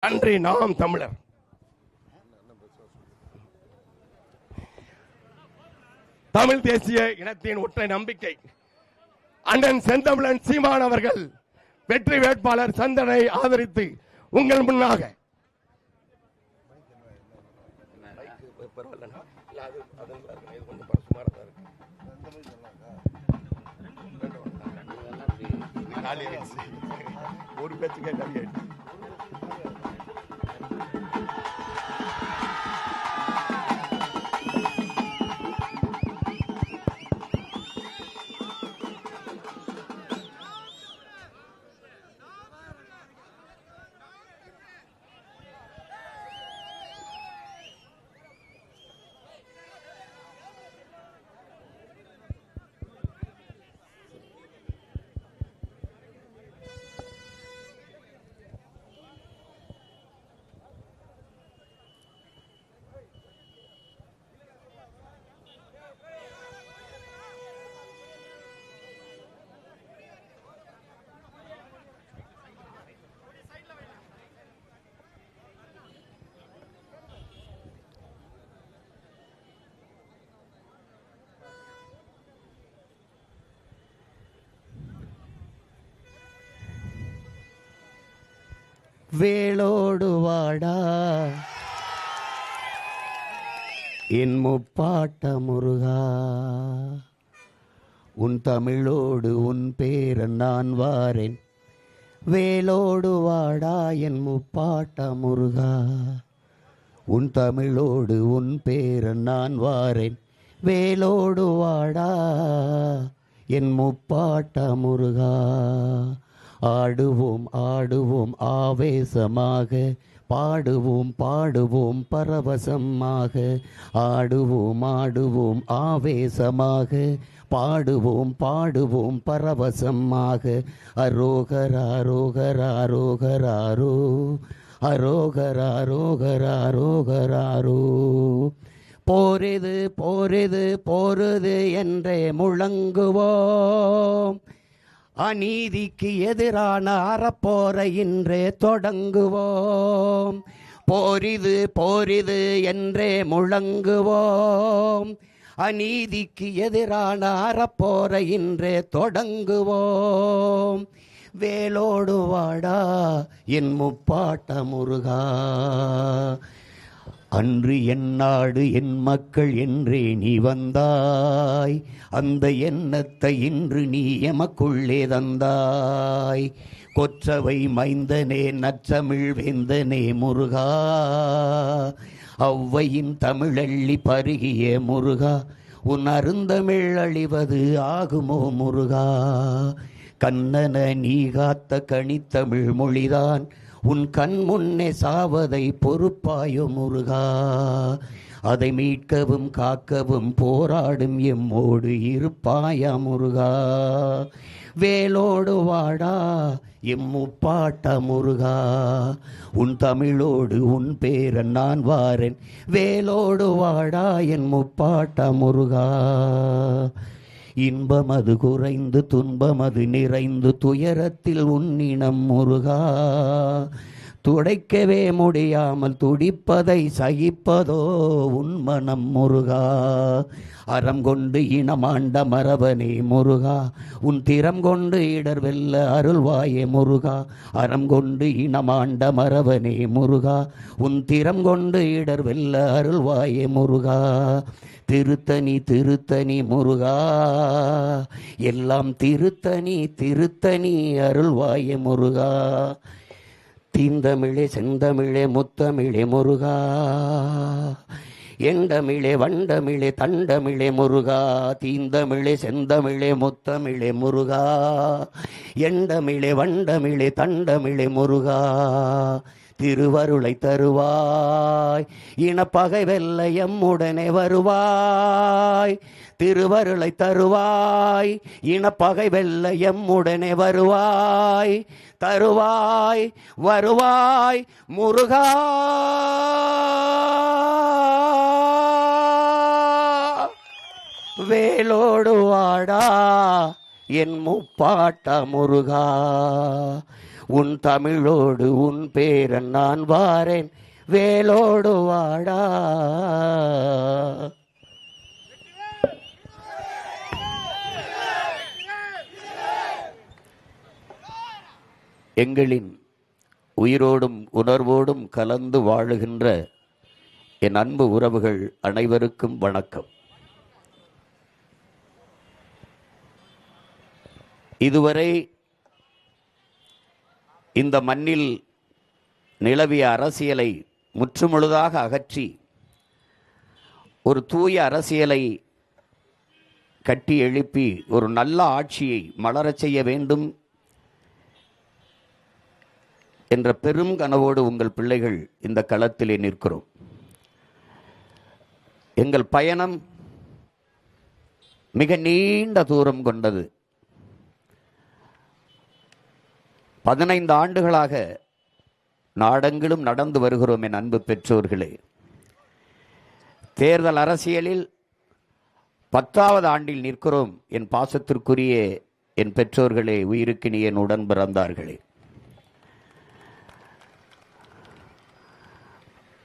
நன்றி. நாம் தமிழர். தமிழ் தேசிய இனத்தின் ஒற்றை நம்பிக்கை அண்ணன் செந்தமிழன் சீமான் அவர்கள் வெற்றி வேட்பாளர் சந்தனை ஆதரித்து உங்கள் முன்னாக ஒரு பேச்சு கேட்க வேளோடு வாடா என் முப்பாட்ட முருகா, உன் தமிழோடு உன் பேரன் நான் வாரேன். வேளோடு வாடா என் முப்பாட்ட முருகா, உன் தமிழோடு உன் பேரன் நான் வாரேன். வேளோடு வாடா என் முப்பாட்ட முருகா, ஆடுவோம் ஆடுவோம் ஆவேசமாக, பாடுவோம் பாடுவோம் பரவசமாக. ஆடுவோம் ஆடுவோம் ஆவேசமாக, பாடுவோம் பாடுவோம் பரவசமாக. அரோகரா ரோகரா ரோகராரோ, அரோகரா ரோகரா ரோகராரோ. போரிது போரிது போருது என்றே முழங்குவோம், அநீதிக்கு எதிரான அறப்போரை இன்றே தொடங்குவோம். போரிது போரிது என்றே முழங்குவோம், அநீதிக்கு எதிரான அறப்போரை இன்றே தொடங்குவோம். வேளோடு வாடா என் முப்பாட்ட முருகா, அன்று என் நாடு என் மக்கள் என்றே நீ வந்தாய், அந்த எண்ணத்தை இன்று நீ எமக்குள்ளே தந்தாய். கொற்றவை மைந்தனே நற்றமிழ் வேந்தனே முருகா, ஔவையின் தமிழள்ளி பருகிய முருகா, உன் அருந்தமிழ் அழிவது ஆகுமோ முருகா. கண்ணன நீ காத்த கனித்தமிழ் மொழிதான் உன் கண் முன்னே சாவதை பொறுப்பாயோ முருகா. அதை மீட்கவும் காக்கவும் போராடும் எம்மோடு இருப்பாயா முருகா. வேளோடு வாடா எம் முப்பாட்ட முருகா, உன் தமிழோடு உன் பேரன் நான் வாரேன். வேளோடு வாடா என் முப்பாட்ட முருகா. இன்பமது குறைந்து துன்பமது நிறைந்து துயரத்தில் உன்னினம் முருகா, துடைக்கவே முடியாமல் துடிப்பதை சகிப்பதோ உன் மனம் முருகா. அறம் கொண்டு இனமாண்ட மரபனே முருகா, உன் திறம் கொண்டு இடர் வெல்ல அருள்வாயே முருகா. அறம் கொண்டு இனமாண்ட மரபனே முருகா, உன் திறம் கொண்டு இடர் வெல்ல அருள்வாயே முருகா. திருத்தணி திருத்தணி முருகா, எல்லாம் திருத்தணி திருத்தணி அருள்வாயே முருகா. தீந்தமிழே செந்தமிழே முத்தமிழே முருகா, எண்டமிழே வண்டமிழே தண்டமிழே முருகா. தீந்தமிழே செந்தமிழே முத்தமிழே முருகா, எண்டமிழே வண்டமிழே தண்டமிழே முருகா. திருவருளை தருவாய், இனப்பகை வெல்ல எம்முடனே வருவாய். திருவருளை தருவாய், இனப்பகை வெல்ல எம்முடனே வருவாய். தருவாய் வருவாய் முருகா. வேளோடு வாடா என் முப்பாட்ட முருகா, உன் தமிழோடு உன் பேரன் நான் வாரேன் வேலோடு வாடா. எங்களின் உயிரோடும் உணர்வோடும் கலந்து வாழுகின்ற என் அன்பு உறவுகள் அனைவருக்கும் வணக்கம். இதுவரை இந்த மண்ணில் நிலவிய அரசியலை முற்றுமுழுதாக அகற்றி ஒரு தூய அரசியலை கட்டி எழுப்பி ஒரு நல்ல ஆட்சியை மலரச் செய்ய வேண்டும் என்ற பெரும் கனவோடு உங்கள் பிள்ளைகள் இந்த களத்திலே நிற்கிறோம். எங்கள் பயணம் மிக நீண்ட தூரம் கொண்டது. 15 ஆண்டுகளாக நாடெங்கிலும் நடந்து வருகிறோம். என் அன்பு பெற்றோர்களே, தேர்தல் அரசியலில் 10வது ஆண்டில் நிற்கிறோம். என் பாசத்திற்குரிய என் பெற்றோர்களே, உயிருக்கு என் உடன் பிறந்தார்களே,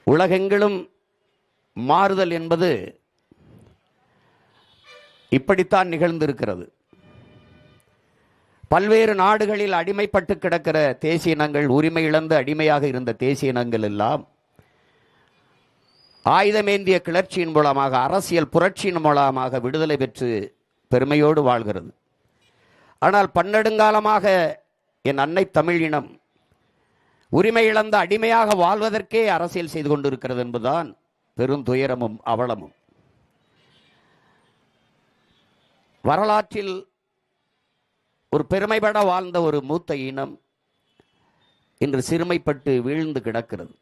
உலகெங்கிலும் மாறுதல் என்பது இப்படித்தான் நிகழ்ந்திருக்கிறது. பல்வேறு நாடுகளில் அடிமைப்பட்டு கிடக்கிற தேசிய இனங்கள், உரிமை இழந்து அடிமையாக இருந்த தேசிய இனங்கள் எல்லாம் ஆயுதமேந்திய கிளர்ச்சியின் மூலமாக, அரசியல் புரட்சியின் மூலமாக விடுதலை பெற்று பெருமையோடு வாழ்கிறது. ஆனால் பன்னெடுங்காலமாக என் அன்னை தமிழ் இனம் உரிமை இழந்த அடிமையாக வாழ்வதற்கே அரசியல் செய்து கொண்டிருக்கிறது என்பதுதான் பெருந்துயரமும் அவலமும். வரலாற்றில் ஒரு பெருமைப்பட வாழ்ந்த ஒரு மூத்த இனம் இன்று சிறுமைப்பட்டு வீழ்ந்து கிடக்கிறது.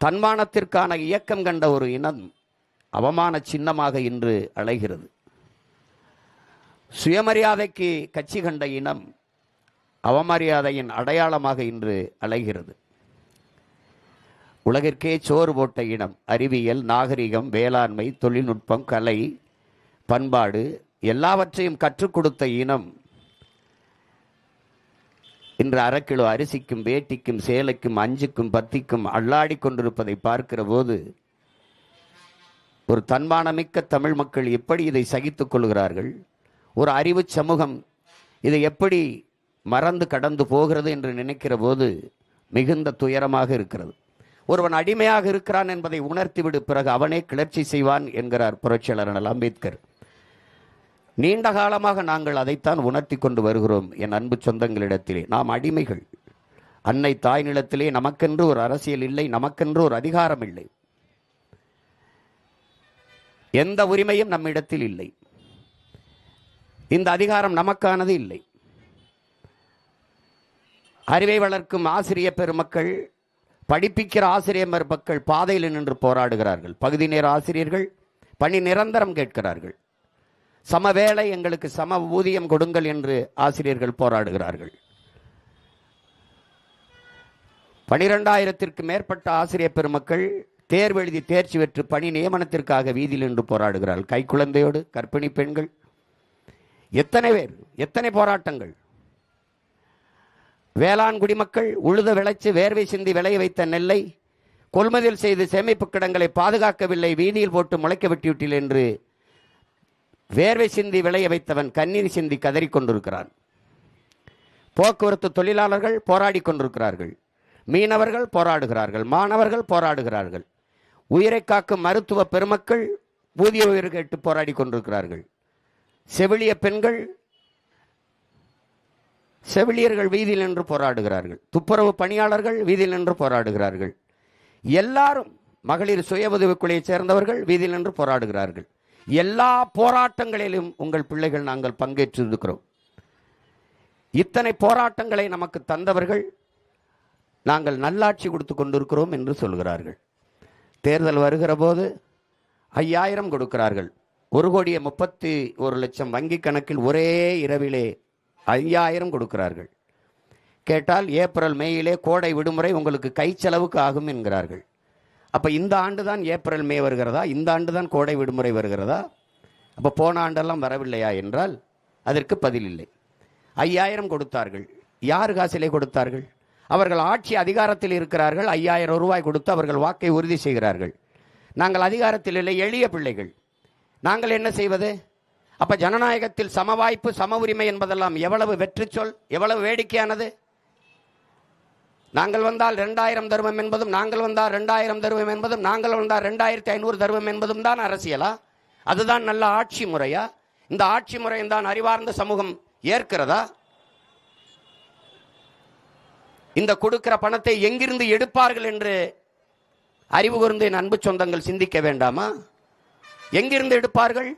தன்மானத்திற்கான இயக்கம் கண்ட ஒரு இனம் அவமான சின்னமாக இன்று அலைகிறது. சுயமரியாதைக்கு கட்சி கண்ட இனம் அவமரியாதையின் அடையாளமாக இன்று அலைகிறது. உலகிற்கே சோறு போட்ட இனம், அறிவியல், நாகரிகம், வேளாண்மை, தொழில்நுட்பம், கலை, பண்பாடு எல்லாவற்றையும் கற்றுக் கொடுத்த இனம் இன்று 1/2 கிலோ அரிசிக்கும், வேட்டிக்கும், சேலைக்கும், 5க்கும் 10க்கும் அள்ளாடி கொண்டிருப்பதை பார்க்கிற போது ஒரு தன்மானமிக்க தமிழ் மக்கள் எப்படி இதை சகித்துக் கொள்கிறார்கள்? ஒரு அறிவு சமூகம் இதை எப்படி மறந்து கடந்து போகிறது என்று நினைக்கிற போது மிகுந்த துயரமாக இருக்கிறது. ஒருவன் அடிமையாக இருக்கிறான் என்பதை உணர்த்திவிடு, பிறகு அவனே கிளர்ச்சி செய்வான் என்கிறார் புரட்சியாளர் அண்ணல் அம்பேத்கர். நீண்ட காலமாக நாங்கள் அதைத்தான் உணர்த்தி கொண்டு வருகிறோம். என் அன்பு சொந்தங்களிடத்திலே நாம் அடிமைகள். அன்னை தாய் நிலத்திலே நமக்கென்று ஒரு அரசியல் இல்லை, நமக்கென்று ஒரு அதிகாரம் இல்லை, எந்த உரிமையும் நம்மிடத்தில் இல்லை. இந்த அதிகாரம் நமக்கானது இல்லை. அறிவை வளர்க்கும் ஆசிரிய பெருமக்கள், படிப்பிக்கிற ஆசிரியர் பெருமக்கள் பாதையில் நின்று போராடுகிறார்கள். பகுதி நேர ஆசிரியர்கள் பணி நிரந்தரம் கேட்கிறார்கள். சமவேளை எங்களுக்கு சம ஊதியம் கொடுங்கள் என்று ஆசிரியர்கள் போராடுகிறார்கள். 12,000ற்கு மேற்பட்ட ஆசிரியர் பெருமக்கள் தேர்வு எழுதி தேர்ச்சி பெற்று பணி நியமனத்திற்காக வீதியில் நின்று போராடுகிறார்கள். கைக்குழந்தையோடு கர்ப்பிணி பெண்கள், எத்தனை பேர், எத்தனை போராட்டங்கள். வேளாண் குடிமக்கள் உழுத விளைச்சு வேர்வை சிந்தி விளைய வைத்த நெல்லை கொள்முதல் செய்து சேமிப்பு கிடங்களை பாதுகாக்கவில்லை, வீதியில் போட்டு முளைக்க வெட்டிவிட்டில் என்று வேர்வை சிந்தி விளைய வைத்தவன் கண்ணீர் சிந்தி கதறிக்கொண்டிருக்கிறான். போக்குவரத்து தொழிலாளர்கள் போராடி கொண்டிருக்கிறார்கள். மீனவர்கள் போராடுகிறார்கள். மாணவர்கள் போராடுகிறார்கள். உயிரை காக்கும் மருத்துவ பெருமக்கள் ஊதிய உயிர் கேட்டு போராடி கொண்டிருக்கிறார்கள். செவிலிய பெண்கள், செவிலியர்கள் வீதியில் நின்று போராடுகிறார்கள். துப்புரவு பணியாளர்கள் வீதியில் நின்று போராடுகிறார்கள். எல்லாரும், மகளிர் சுய உதவிக்குழுவை சேர்ந்தவர்கள் வீதியில் நின்று போராடுகிறார்கள். எல்லா போராட்டங்களிலும் உங்கள் பிள்ளைகள் நாங்கள் பங்கேற்றிருக்கிறோம். இத்தனை போராட்டங்களை நமக்கு தந்தவர்கள் நாங்கள் நல்லாட்சி கொடுத்து கொண்டிருக்கிறோம் என்று சொல்கிறார்கள். தேர்தல் வருகிற போது 5,000 கொடுக்கிறார்கள். 1,31,00,000 வங்கி கணக்கில் ஒரே இரவிலே 5,000 கொடுக்கிறார்கள். கேட்டால் ஏப்ரல் மேயிலே கோடை விடுமுறை உங்களுக்கு கை செலவுக்கு ஆகும் என்கிறார்கள். அப்போ இந்த ஆண்டு தான் ஏப்ரல் மே வருகிறதா? இந்த ஆண்டு தான் கோடை விடுமுறை வருகிறதா? அப்போ போன ஆண்டெல்லாம் வரவில்லையா என்றால் அதற்கு பதில் இல்லை. 5000 கொடுத்தார்கள். யார் காசிலே கொடுத்தார்கள்? அவர்கள் ஆட்சி அதிகாரத்தில் இருக்கிறார்கள். 5000 ரூபாய் கொடுத்து அவர்கள் வாக்கை உறுதி செய்கிறார்கள். நாங்கள் அதிகாரத்தில் இல்லை, எளிய பிள்ளைகள். நாங்கள் என்ன செய்வது? அப்ப ஜனநாயகத்தில் சம வாய்ப்பு, சம உரிமை என்பதெல்லாம் எவ்வளவு வெற்றி சொல், எவ்வளவு வேடிக்கையானது. நாங்கள் வந்தால் 2000 தருவம் என்பதும், நாங்கள் வந்தால் 2000 தருவம் என்பதும், நாங்கள் வந்தால் 2500 தருவம் என்பதும் தான் அரசியலா? அதுதான் நல்ல ஆட்சி முறையா? இந்த ஆட்சி முறையும் தான் அறிவார்ந்த சமூகம் ஏற்கிறதா? இந்த கொடுக்கிற பணத்தை எங்கிருந்து எடுப்பார்கள் என்று அறிவு கூர்ந்து என் அன்பு சொந்தங்கள் சிந்திக்க வேண்டாமா? எங்கிருந்து எடுப்பார்கள்?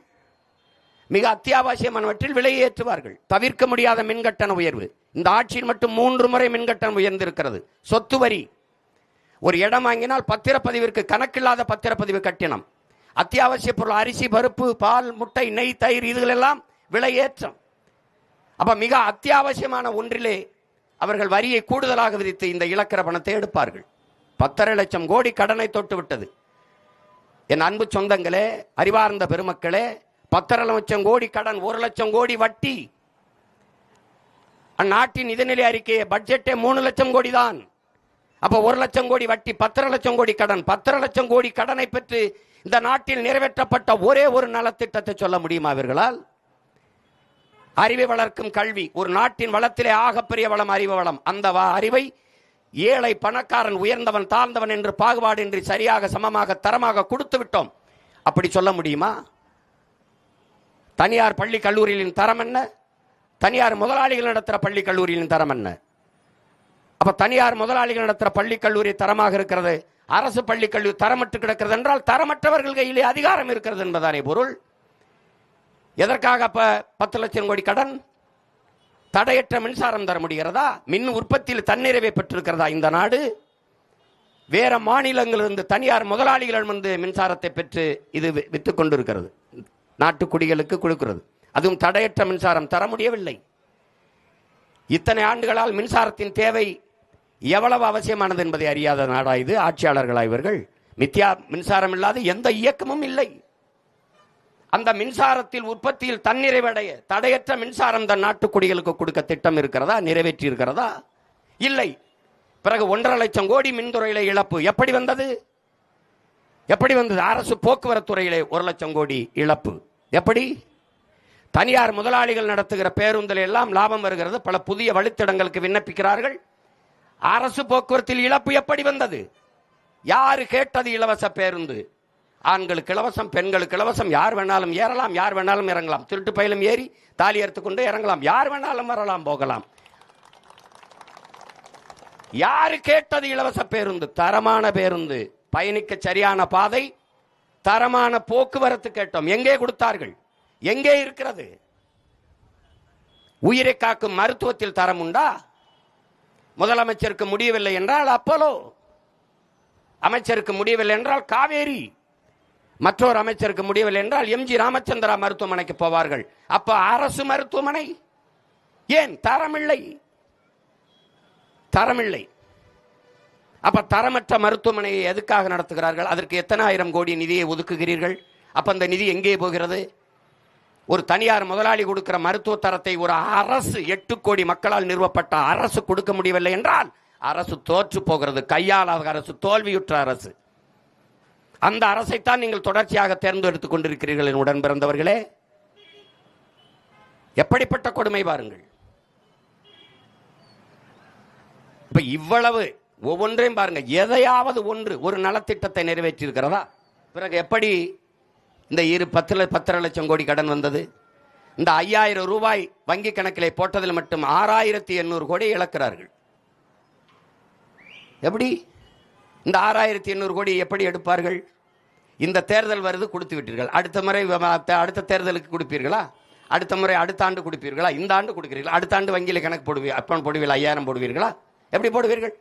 மிக அத்தியாவசியமானவற்றில் விலையை ஏற்றுவார்கள். தவிர்க்க முடியாத மின்கட்டண உயர்வு. இந்த ஆட்சியில் மட்டும் 3 முறை மின்கட்டணம் உயர்ந்திருக்கிறது. சொத்து வரி, ஒரு இடம் வாங்கினால் பத்திரப்பதிவிற்கு கணக்கில்லாத பத்திரப்பதிவு கட்டணம், அத்தியாவசிய பொருள் அரிசி, பருப்பு, பால், முட்டை, நெய், தயிர், இதுகளெல்லாம் விலை ஏற்றம். அப்ப மிக அத்தியாவசியமான ஒன்றிலே அவர்கள் வரியை கூடுதலாக விதித்து இந்த இழக்கிற பணத்தை எடுப்பார்கள். 10.5 லட்சம் கோடி கடனை தொட்டு விட்டது. என் அன்பு சொந்தங்களே, அறிவார்ந்த பெருமக்களே, 10.5 லட்சம் கோடி கடன், 1 லட்சம் கோடி வட்டி. அந்நாட்டின் நிதிநிலை அறிக்கையை பட்ஜெட்டே 3 லட்சம் கோடி தான். அப்ப 1 லட்சம் கோடி வட்டி, 10.5 லட்சம் கோடி கடன். 10.5 லட்சம் கோடி கடனை பெற்று இந்த நாட்டில் நிறைவேற்றப்பட்ட ஒரே ஒரு நலத்திட்டத்தை சொல்ல முடியுமா இவர்களால்? அறிவை வளர்க்கும் கல்வி. ஒரு நாட்டின் வளத்திலே ஆகப்பெரிய வளம் அறிவு வளம். அந்த அறிவை ஏழை, பணக்காரன், உயர்ந்தவன், தாழ்ந்தவன் என்று பாகுபாடின்றி சரியாக, சமமாக, தரமாக கொடுத்து விட்டோம். அப்படி சொல்ல முடியுமா? தனியார் பள்ளி கல்லூரிகளின் தரம் என்ன? தனியார் முதலாளிகள் நடத்துகிற பள்ளி கல்லூரிகளின் தரம் என்ன? அப்ப தனியார் முதலாளிகள் நடத்துகிற பள்ளி கல்லூரி தரமாக இருக்கிறது, அரசு பள்ளி கல்லூரி தரமற்று கிடக்கிறது என்றால் தரமற்றவர்கள் கையிலே அதிகாரம் இருக்கிறது என்பதானே பொருள். எதற்காக அப்ப 10 லட்சம் கோடி கடன்? தடையற்ற மின்சாரம் தர முடிகிறதா? மின் உற்பத்தியில் தன்னிறைவை பெற்றிருக்கிறதா இந்த நாடு? வேற மாநிலங்களிலிருந்து தனியார் முதலாளிகள் வந்து மின்சாரத்தை பெற்று இது வித்துக் கொண்டிருக்கிறது, நாட்டு குடிகளுக்கு கொடுக்கிறது. அதுவும் தடையற்ற மின்சாரம் தர முடியவில்லை. இத்தனை ஆண்டுகளால் மின்சாரத்தின் தேவை எவ்வளவு அவசியமானது என்பதை அறியாத நாடா இது? ஆட்சியாளர்களா இவர்கள்? மின்சாரம் இல்லாத எந்த இயக்கமும் இல்லை. அந்த மின்சாரத்தில் உற்பத்தியில் தன்னிறைவடைய தடையற்ற மின்சாரம் தன் நாட்டு குடிகளுக்கு கொடுக்க திட்டம் இருக்கிறதா? நிறைவேற்றி இருக்கிறதா? இல்லை. பிறகு 1.5 லட்சம் கோடி மின்துறையில இழப்பு. எப்படி வந்தது? எப்படி வந்தது? அரசு போக்குவரத்து துறையிலே 1 லட்சம் கோடி இழப்பு. எப்படி? தனியார் முதலாளிகள் நடத்துகிற பேருந்தில் எல்லாம் லாபம் வருகிறது, பல புதிய வழித்தடங்களுக்கு விண்ணப்பிக்கிறார்கள். அரசு போக்குவரத்தில் இழப்பு எப்படி வந்தது? யாரு கேட்டது இலவச பேருந்து? ஆண்களுக்கு இலவசம், பெண்களுக்கு இலவசம், யார் வேணாலும் ஏறலாம், யார் வேணாலும் இறங்கலாம், திருட்டு பயிலும் ஏறி தாலி எடுத்துக்கொண்டு இறங்கலாம், யார் வேணாலும் வரலாம், போகலாம். யாரு கேட்டது இலவச பேருந்து? தரமான பேருந்து, பயணிக்க சரியான பாதை, தரமான போக்குவரத்து கேட்டோம். எங்கே கொடுத்தார்கள்? எங்கே இருக்கிறது? உயிரை காக்கும் மருத்துவத்தில் தரம் உண்டா? முதலமைச்சருக்கு முடியவில்லை என்றால் அப்போலோ, அமைச்சருக்கு முடியவில்லை என்றால் காவேரி, மற்றொரு அமைச்சருக்கு முடியவில்லை என்றால் எம்ஜி ராமச்சந்திரா மருத்துவமனைக்கு போவார்கள். அப்ப அரசு மருத்துவமனை ஏன் தரமில்லை? தரமில்லை. அப்ப தரமற்ற மருத்துவமனையை எதுக்காக நடத்துகிறார்கள்? அதற்கு எத்தனை ஆயிரம் கோடி நிதியை ஒதுக்குகிறீர்கள்? அப்ப அந்த நிதி எங்கே போகிறது? ஒரு தனியார் முதலாளி கொடுக்கிற மருத்துவ தரத்தை ஒரு அரசு 8 கோடி மக்களால் நிறுவப்பட்ட அரசு கொடுக்க முடியவில்லை என்றால் அரசு தோற்று போகிறது. கையாளாத அரசு, தோல்வியுற்ற அரசு. அந்த அரசைத்தான் நீங்கள் தொடர்ச்சியாக தேர்ந்தெடுத்துக் கொண்டிருக்கிறீர்கள் என் உடன் பிறந்தவர்களே. எப்படிப்பட்ட கொடுமை பாருங்கள். இப்ப இவ்வளவு ஒவ்வொன்றையும் பாருங்க. எதையாவது ஒரு நலத்திட்டத்தை நிறைவேற்றி இருக்கிறதா? பிறகு எப்படி இந்த 10.5 லட்சம் கோடி கடன் வந்தது? இந்த 5000 ரூபாய் வங்கி கணக்கிலே போட்டதில் மட்டும் 6800 கோடி இழக்கிறார்கள். எப்படி இந்த 6800 கோடி எப்படி எடுப்பார்கள்? இந்த தேர்தல் வருது, கொடுத்து விட்டீர்கள். அடுத்த முறை அடுத்த தேர்தலுக்கு கொடுப்பீர்களா? அடுத்த முறை அடுத்த ஆண்டு கொடுப்பீர்களா? இந்த ஆண்டு கொடுக்கிறீர்களா? அடுத்த ஆண்டு வங்கியில் கணக்கு போடுவீர்கள், அப்பன் போடுவீர்கள், 5000 போடுவீர்களா? எப்படி போடுவீர்கள்?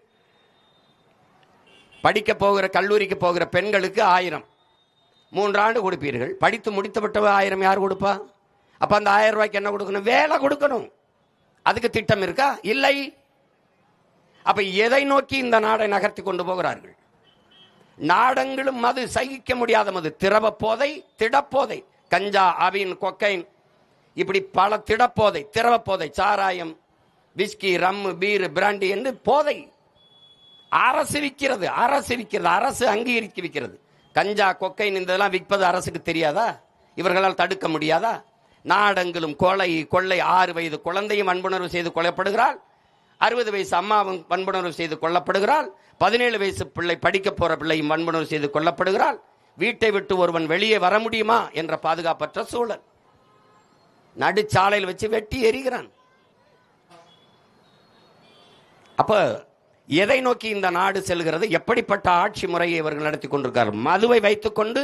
படிக்க போகிற கல்லூரிக்கு போகிற பெண்களுக்கு 1000 3 ஆண்டு கொடுப்பீர்கள். படித்து முடித்துவிட்டவ 1000 யார் கொடுப்பா? அப்ப அந்த 1000 ரூபாய்க்கு என்ன கொடுக்கணும்? வேலை கொடுக்கணும். அதுக்கு திட்டம் இருக்கா? இல்லை. அப்ப எதை நோக்கி இந்த நாடை நகர்த்தி கொண்டு போகிறார்கள்? நாடங்களும் மது, சகிக்க முடியாத மது, திரவ போதை, திடப்போதை, கஞ்சா, அபின், கொக்கைன், இப்படி பல திடப்போதை, திரவ போதை, சாராயம், விஸ்கி, ரம்மு, பீரு, பிராண்டி என்று போதை அரசு விற்கிறது. அரசு அங்கீகரிக்க விற்கிறது. கஞ்சா, கொக்கைன் இதெல்லாம் விற்பது அரசுக்கு தெரியாதா? இவர்களால் தடுக்க முடியாதா? நாடெங்கிலும் கொலை, கொள்ளை. 6 வயது குழந்தையும் வன்புணர்வு செய்து கொல்லப்படுகிறாள். 60 வயசு அம்மாவும் வன்புணர்வு செய்து கொல்லப்படுகிறாள். 17 வயசு பிள்ளை, படிக்க போற பிள்ளையும் வன்புணர்வு செய்து கொல்லப்படுகிறாள். வீட்டை விட்டு ஒருவன் வெளியே வர முடியுமா என்ற பாதுகாப்பற்ற சூழல். நடுச்சாலையில் வச்சு வெட்டி எறிகிறான். அப்ப எதை நோக்கி இந்த நாடு செல்கிறது? எப்படிப்பட்ட ஆட்சி முறையை இவர்கள் நடத்தி கொண்டிருக்கிறார்கள்? மதுவை வைத்துக்கொண்டு,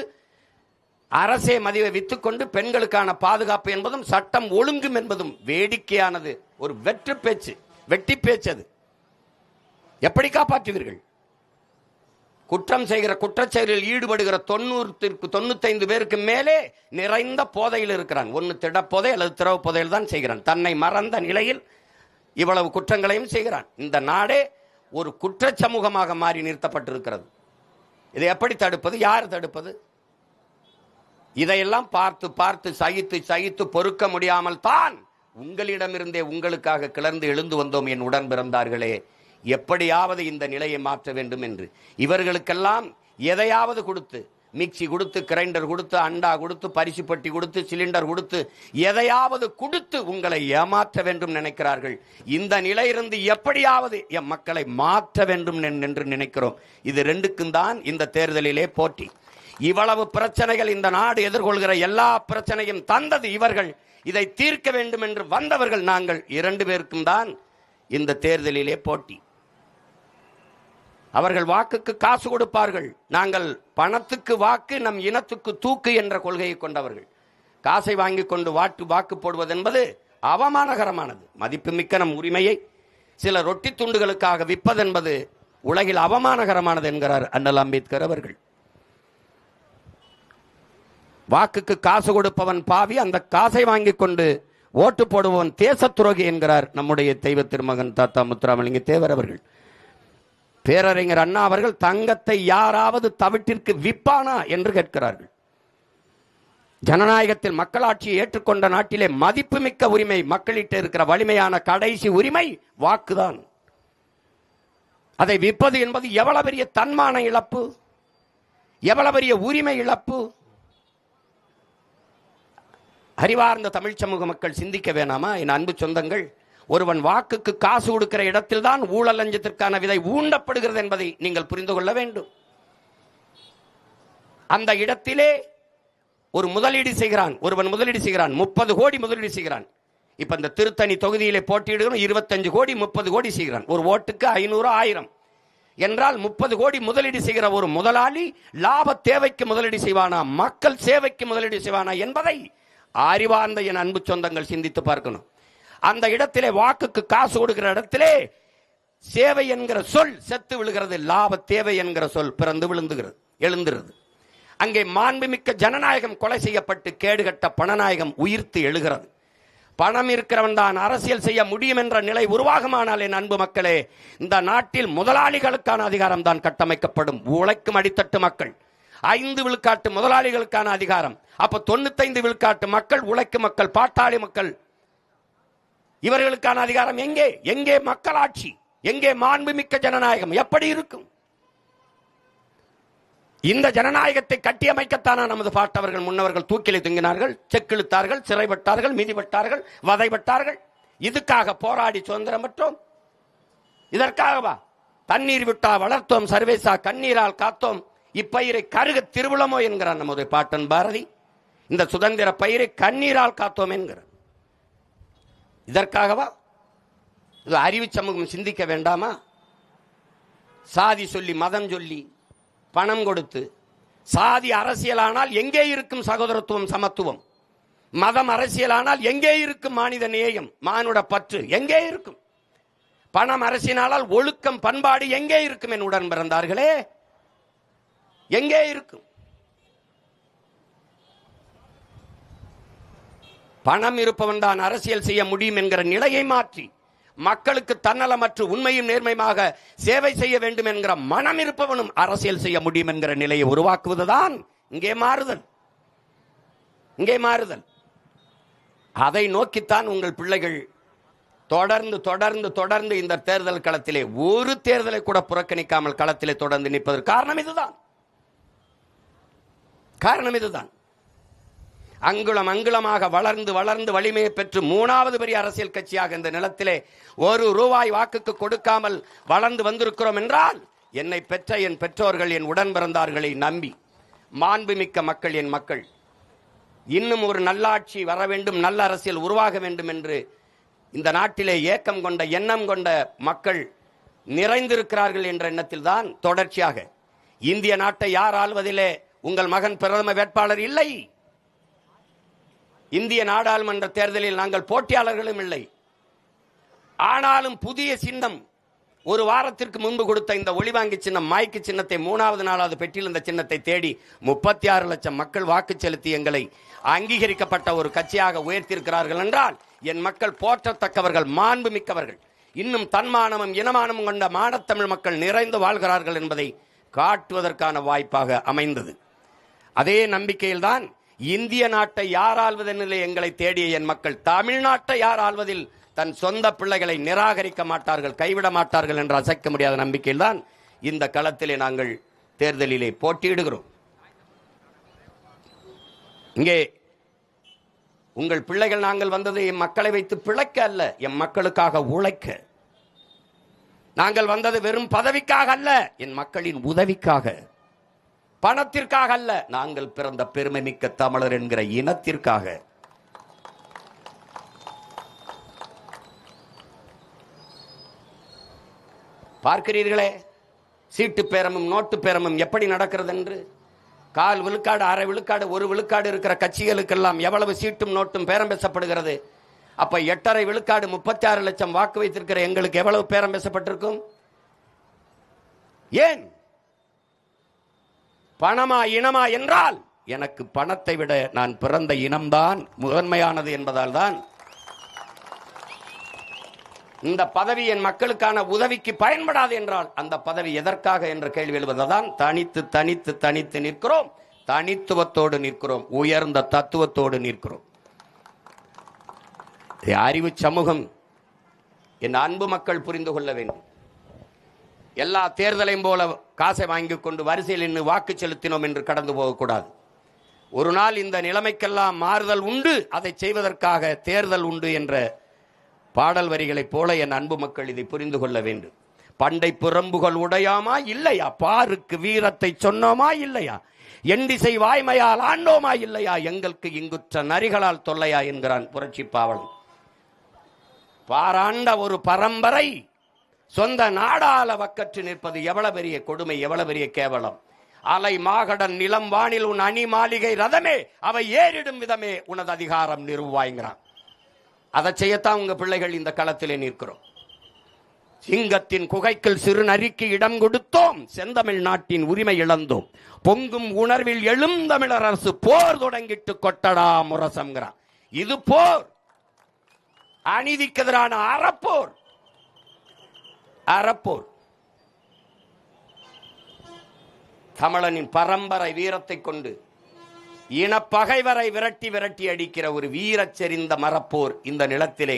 அரசே மதுவை வித்துக்கொண்டு பெண்களுக்கான பாதுகாப்பு என்பதும் சட்டம் ஒழுங்கும் என்பதும் வேடிக்கையானது. ஒரு வெட்டி பேச்சு. அது எப்படி காப்பாற்றுவீர்கள்? குற்றம் செய்கிற, குற்றச்செயலில் ஈடுபடுகிற 95 பேருக்கு மேலே நிறைந்த போதையில் இருக்கிறான். ஒன்று திடப்போதை அல்லது திரவ போதையில் தான் செய்கிறான். தன்னை மறந்த நிலையில் இவ்வளவு குற்றங்களையும் செய்கிறான். இந்த நாடே ஒரு குற்ற சமூகமாக மாறி நிறுத்தப்பட்டிருக்கிறது. இதை எப்படி தடுப்பது? யார் தடுப்பது? இதையெல்லாம் பார்த்து சகித்து பொறுக்க முடியாமல் தான் உங்களிடமிருந்தே உங்களுக்காக கிளர்ந்து எழுந்து வந்தோம் என் உடன் பிறந்தார்களே. எப்படியாவது இந்த நிலையை மாற்ற வேண்டும் என்று இவர்களுக்கெல்லாம் எதையாவது கொடுத்து, மிக்சி கொடுத்து, கிரைண்டர் கொடுத்து, அண்டா கொடுத்து, பரிசு பெட்டி கொடுத்து, சிலிண்டர் கொடுத்து, எதையாவது கொடுத்து உங்களை ஏமாற்ற வேண்டும் நினைக்கிறார்கள். இந்த நிலையிலிருந்து எப்படியாவது என் மக்களை மாற்ற வேண்டும் என்று நினைக்கிறோம். இது ரெண்டுக்கும் தான் இந்த தேர்தலிலே போட்டி. இவ்வளவு பிரச்சனைகள் இந்த நாடு எதிர்கொள்கிற எல்லா பிரச்சனையும் தந்தது இவர்கள். இதை தீர்க்க வேண்டும் என்று வந்தவர்கள் நாங்கள். 2 பேருக்கும் தான் இந்த தேர்தலிலே போட்டி. அவர்கள் வாக்குக்கு காசு கொடுப்பார்கள். நாங்கள் பணத்துக்கு வாக்கு, நம் இனத்துக்கு தூக்கு என்ற கொள்கையை கொண்டவர்கள். காசை வாங்கி கொண்டு வாக்கு போடுவது என்பது அவமானகரமானது. மதிப்புமிக்க நம் உரிமையை சில ரொட்டி துண்டுகளுக்காக விற்பதென்பது உலகில் அவமானகரமானது என்கிறார் அண்ணல் அம்பேத்கர் அவர்கள். வாக்குக்கு காசு கொடுப்பவன் பாவி, அந்த காசை வாங்கி கொண்டு ஓட்டு போடுபவன் தேச துரோகி என்கிறார் நம்முடைய தெய்வ திருமகன் தாத்தா முத்துராமலிங்க தேவர் அவர்கள். பேரறிஞர் அண்ணா அவர்கள் தங்கத்தை யாராவது தவிட்டிற்கு விற்பானா என்று கேட்கிறார்கள். ஜனநாயகத்தில் மக்களாட்சியை ஏற்றுக்கொண்ட நாட்டிலே மதிப்புமிக்க உரிமை, மக்களிட்ட இருக்கிற வலிமையான கடைசி உரிமை வாக்குதான். அதை விற்பது என்பது எவ்வளவு பெரிய தன்மான இழப்பு, எவ்வளவு பெரிய உரிமை இழப்பு. அறிவார்ந்த தமிழ் சமூக மக்கள் சிந்திக்க வேணாமா? என் அன்பு சொந்தங்கள், ஒருவன் வாக்குக்கு காசு கொடுக்கிற இடத்தில் தான் ஊழல் லஞ்சத்திற்கான விதை ஊண்டப்படுகிறது என்பதை நீங்கள் புரிந்து கொள்ள வேண்டும். அந்த இடத்திலே ஒரு முதலீடு செய்கிறான், ஒருவன் முதலீடு செய்கிறான், 30 கோடி முதலீடு செய்கிறான். இப்ப இந்த திருத்தணி தொகுதியிலே போட்டியிடுகிறோம், 25 கோடி 30 கோடி செய்கிறான். ஒரு ஓட்டுக்கு 500 1000 என்றால் 30 கோடி முதலீடு செய்கிற ஒரு முதலாளி லாப தேவைக்கு முதலீடு செய்வானா, மக்கள் சேவைக்கு முதலீடு செய்வானா என்பதை அறிவார்ந்த என் அன்பு சொந்தங்கள் சிந்தித்து பார்க்கணும். அந்த இடத்திலே வாக்குக்கு காசு கொடுக்கிற இடத்திலே சேவை என்கிற சொல் செத்து விழுகிறது, லாப தேவை என்கிற சொல் பிறந்து விழுந்துகிறது, எழுந்துகிறது. அங்கே மாண்புமிக்க ஜனநாயகம் கொலை செய்யப்பட்டு கேடுகட்ட பணநாயகம் உயிர்த்து எழுகிறது. பணம் இருக்கிறவன் தான் அரசியல் செய்ய முடியும் என்ற நிலை உருவாகுமானால் என் அன்பு மக்களே, இந்த நாட்டில் முதலாளிகளுக்கான அதிகாரம் தான் கட்டமைக்கப்படும். உழைக்கும் அடித்தட்டு மக்கள், 5 விழுக்காட்டு முதலாளிகளுக்கான அதிகாரம். அப்ப 95 விழுக்காட்டு மக்கள், உழைக்கும் மக்கள், பாட்டாளி மக்கள், இவர்களுக்கான அதிகாரம் எங்கே? எங்கே மக்களாட்சி? எங்கே மாண்புமிக்க ஜனநாயகம்? எப்படி இருக்கும்? இந்த ஜனநாயகத்தை கட்டியமைக்கத்தான நமது பாட்டவர்கள் முன்னவர்கள் தூக்கிலை தொங்கினார்கள், செக்கிழுத்தார்கள், சிறைப்பட்டார்கள், மிதிப்பட்டார்கள், வதைப்பட்டார்கள். இதுக்காக போராடி சுதந்திரம் பெற்றோம். இதற்காகவா? தண்ணீர் விட்டா வளர்த்தோம் சர்வேசா, கண்ணீரால் காத்தோம் இப்பயிரை கருக திருவிழமோ என்கிறார் நமது பாட்டன் பாரதி. இந்த சுதந்திர பயிரை கண்ணீரால் காத்தோம் என்கிறார். இதற்காகவா? இது அறிவு சமூகம் சிந்திக்க வேண்டாமா? சாதி சொல்லி, மதம் சொல்லி, பணம் கொடுத்து, சாதி அரசியலானால் எங்கே இருக்கும் சகோதரத்துவம், சமத்துவம்? மதம் அரசியலானால் எங்கே இருக்கும் மானித நேயம், மானுட பற்று? எங்கே இருக்கும்? பணம் அரசியலானால் ஒழுக்கம், பண்பாடு எங்கே இருக்கும்? என் உடன் பிறந்தார்களே, எங்கே இருக்கும்? பணம் இருப்பவன் தான் அரசியல் செய்ய முடியும் என்கிற நிலையை மாற்றி மக்களுக்கு தன்னலமற்று உண்மையும் நேர்மையாக சேவை செய்ய வேண்டும் என்கிற மனம் இருப்பவனும் அரசியல் செய்ய முடியும் என்கிற நிலையை உருவாக்குவதுதான் இங்கே மாறுதல். இங்கே மாறுதல். அதை நோக்கித்தான் உங்கள் பிள்ளைகள் தொடர்ந்து தொடர்ந்து தொடர்ந்து இந்த தேர்தல் களத்திலே ஒரு தேர்தலை கூட புறக்கணிக்காமல் களத்திலே தொடர்ந்து நிற்பதற்கு காரணம் இதுதான். அங்குலம் அங்குலமாக வளர்ந்து வளர்ந்து வலிமையை பெற்று மூணாவது பெரிய அரசியல் கட்சியாக இந்த நிலத்திலே ₹1 வாக்குக்கு கொடுக்காமல் வளர்ந்து வந்திருக்கிறோம் என்றால், என்னை பெற்ற என் பெற்றோர்கள், என் உடன் பிறந்தார்களை நம்பி மாண்புமிக்க மக்கள், என் மக்கள் இன்னும் ஒரு நல்லாட்சி வர வேண்டும், நல்ல அரசியல் உருவாக வேண்டும் என்று இந்த நாட்டிலே ஏக்கம் கொண்ட எண்ணம் கொண்ட மக்கள் நிறைந்திருக்கிறார்கள் என்ற எண்ணத்தில் தான் தொடர்ச்சியாக இந்திய நாட்டை யார் ஆள்வதிலே உங்கள் மகன் பிரதம வேட்பாளர் இல்லை. இந்திய நாடாளுமன்ற தேர்தலில் நாங்கள் போட்டியாளர்களும் இல்லை. ஆனாலும் புதிய சின்னம் ஒரு வாரத்திற்கு முன்பு கொடுத்த இந்த ஒளிவாங்கி சின்னம், மைக்கு சின்னத்தை 3வது 4வது பெட்டியில் இந்த சின்னத்தை தேடி 36 லட்சம் மக்கள் வாக்கு செலுத்தி எங்களை அங்கீகரிக்கப்பட்ட ஒரு கட்சியாக உயர்த்தியிருக்கிறார்கள் என்றால், என் மக்கள் போற்றத்தக்கவர்கள், மாண்பு மிக்கவர்கள், இன்னும் தன்மானமும் இனமானமும் கொண்ட மானத்தமிழ் மக்கள் நிறைந்து வாழ்கிறார்கள் என்பதை காட்டுவதற்கான வாய்ப்பாக அமைந்தது. அதே நம்பிக்கையில்தான் இந்திய நாட்டை யார் ஆள்வதெனிலே எங்களை தேடிய என் மக்கள் தமிழ்நாட்டை யார் ஆள்வதில் தன் சொந்த பிள்ளைகளை நிராகரிக்க மாட்டார்கள், கைவிட மாட்டார்கள் என்ற அசைக்க முடியாத நம்பிக்கையில் தான் இந்த களத்திலே நாங்கள் தேர்தலிலே போட்டியிடுகிறோம். இங்கே உங்கள் பிள்ளைகள் நாங்கள் வந்தது என் மக்களை வைத்து பிழைக்க அல்ல, என் மக்களுக்காக உழைக்க. நாங்கள் வந்தது வெறும் பதவிக்காக அல்ல, என் மக்களின் உதவிக்காக, பணத்திற்காக அல்ல, நாங்கள் பிறந்த பெருமை மிக்க தமிழர் என்கிற இனத்திற்காக. பார்க்கிறீர்களே, சீட்டு பேரமும் நோட்டு பேரமும் எப்படி நடக்கிறது என்று. 1/4 விழுக்காடு, 1/2 விழுக்காடு, 1 விழுக்காடு இருக்கிற கட்சிகளுக்கெல்லாம் எவ்வளவு சீட்டும் நோட்டும் பேரம் பேசப்படுகிறது. அப்ப 8.5 விழுக்காடு 36 லட்சம் வாக்கு வைத்திருக்கிற எங்களுக்கு எவ்வளவு பேரம் பேசப்பட்டிருக்கும்? ஏன்? பணமா இனமா என்றால், எனக்கு பணத்தை விட நான் பிறந்த இனம்தான் முதன்மையானது என்பதால் தான் இந்த பதவி என் மக்களுக்கான உதவிக்கு பயன்படாது என்றால் அந்த பதவி எதற்காக என்ற கேள்வி எழுவதுதான். தனித்து தனித்து தனித்து நிற்கிறோம், தனித்துவத்தோடு நிற்கிறோம், உயர்ந்த தத்துவத்தோடு நிற்கிறோம். அறிவு சமூகம், என் அன்பு மக்கள் புரிந்து கொள்ள வேண்டும். எல்லா தேர்தலையும் போல காசை வாங்கிக் கொண்டு வரிசையில் நின்று வாக்கு செலுத்தினோம் என்று கடந்து போகக்கூடாது. ஒரு நாள் இந்த நிலைமைக்கெல்லாம் மாறுதல் உண்டு, அதை செய்வதற்காக தேர்தல் உண்டு என்ற பாடல் வரிகளைப் போல என் அன்பு மக்கள் இதை புரிந்து கொள்ள வேண்டும். பண்டை புறம்புகள் உடையாமா இல்லையா, பாருக்கு வீரத்தை சொன்னோமா இல்லையா, எண்டிசை வாய்மையால் ஆண்டோமா இல்லையா, எங்களுக்கு இங்குற்ற நரிகளால் தொல்லையா என்கிறான் புரட்சி பாவலன். பாராண்ட ஒரு பரம்பரை சொந்த நாடால வக்கற்று நிற்பது எவ்வளவு பெரிய கொடுமை, எவ்வளவு பெரிய கேவலம். அலை மாகடன் நிலம் வானில் உன் அணி மாளிகை ரதமே, அவை ஏறிடும் விதமே உனது அதிகாரம் நிறுவாய்கிறான். அதை செய்யத்தான் உங்க பிள்ளைகள் இந்த களத்திலே நிற்கிறோம். சிங்கத்தின் குகைக்குள் சிறு நரிக்கு இடம் கொடுத்தோம், செந்தமிழ் நாட்டின் உரிமை இழந்தோம், பொங்கும் உணர்வில் எழும் தமிழர் அரசு போர் தொடங்கிட்டு கொட்டடா முரசம்ங்கிறான். இது போர், அநீதிக்கு எதிரான அறப்போர். அறப்போர் தமிழனின் பரம்பரை வீரத்தை கொண்டு இனப்பகைவரை விரட்டி விரட்டி அடிக்கிற ஒரு வீரச்செறிந்த மரப்போர் இந்த நிலத்திலே.